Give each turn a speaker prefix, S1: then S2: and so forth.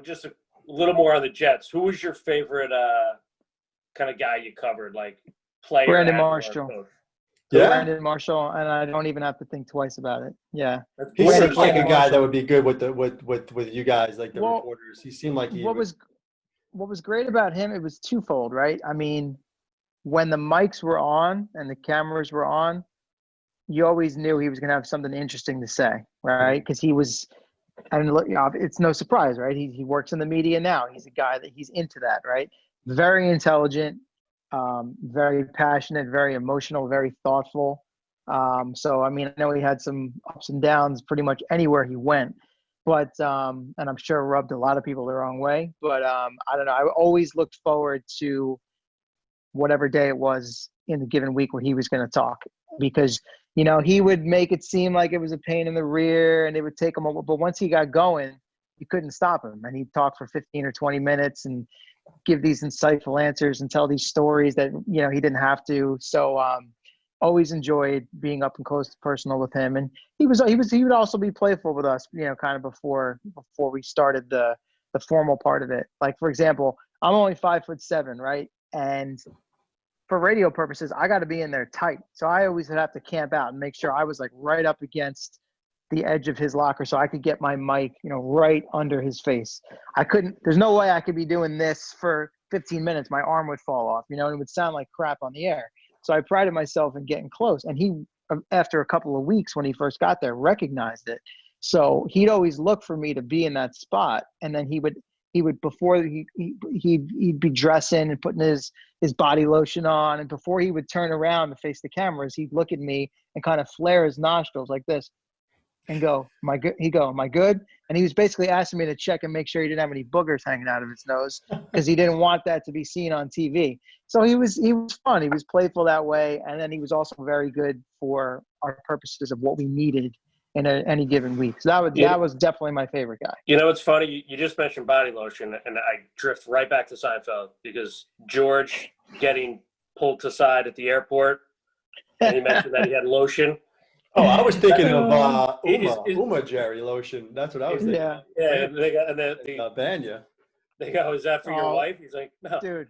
S1: just a little more on the Jets. Who was your favorite kind of guy you covered, like player?
S2: Brandon Marshall.
S1: Coach?
S3: Yeah,
S2: Brandon Marshall, and I don't even have to think twice about it. Yeah.
S3: he
S2: Brandon
S3: seems like a guy
S2: Marshall.
S3: that would be good with you guys, like the reporters. He seemed like
S2: what was great about him, it was twofold, right? I mean, when the mics were on and the cameras were on, you always knew he was going to have something interesting to say, right? Because he was, and look, it's no surprise, right? He works in the media now. He's a guy that he's into that, right? Very intelligent, very passionate, very emotional, very thoughtful. So, I mean, I know he had some ups and downs pretty much anywhere he went, but, and I'm sure rubbed a lot of people the wrong way, but I don't know. I always looked forward to whatever day it was in the given week where he was going to talk, because, you know, he would make it seem like it was a pain in the rear and it would take him over. But once he got going, you couldn't stop him. And he'd talk for 15 or 20 minutes and give these insightful answers and tell these stories that, you know, he didn't have to. So always enjoyed being up and close to personal with him. And he would also be playful with us, you know, kind of before we started the formal part of it. Like, for example, I'm only 5'7", right? And for radio purposes, I got to be in there tight. So I always would have to camp out and make sure I was like right up against the edge of his locker so I could get my mic, you know, right under his face. There's no way I could be doing this for 15 minutes. My arm would fall off, you know, and it would sound like crap on the air. So I prided myself in getting close. And he, after a couple of weeks when he first got there, recognized it. So he'd always look for me to be in that spot. And then he would before he'd be dressing and putting his body lotion on, and before he would turn around to face the cameras, he'd look at me and kind of flare his nostrils like this and go, "Am I good?" He'd go, "Am I good?" And he was basically asking me to check and make sure he didn't have any boogers hanging out of his nose, because he didn't want that to be seen on TV. So he was fun. He was playful that way, and then he was also very good for our purposes of what we needed in any given week. So that was definitely my favorite guy.
S1: You know, it's funny. You just mentioned body lotion, and I drift right back to Seinfeld, because George getting pulled to side at the airport, and he mentioned that he had lotion.
S3: Oh, I was thinking of Uma Jerry lotion. That's what I was thinking.
S1: Yeah. And they got
S3: Banya.
S1: They go, "Is that for your wife?" He's like, "No,
S2: dude,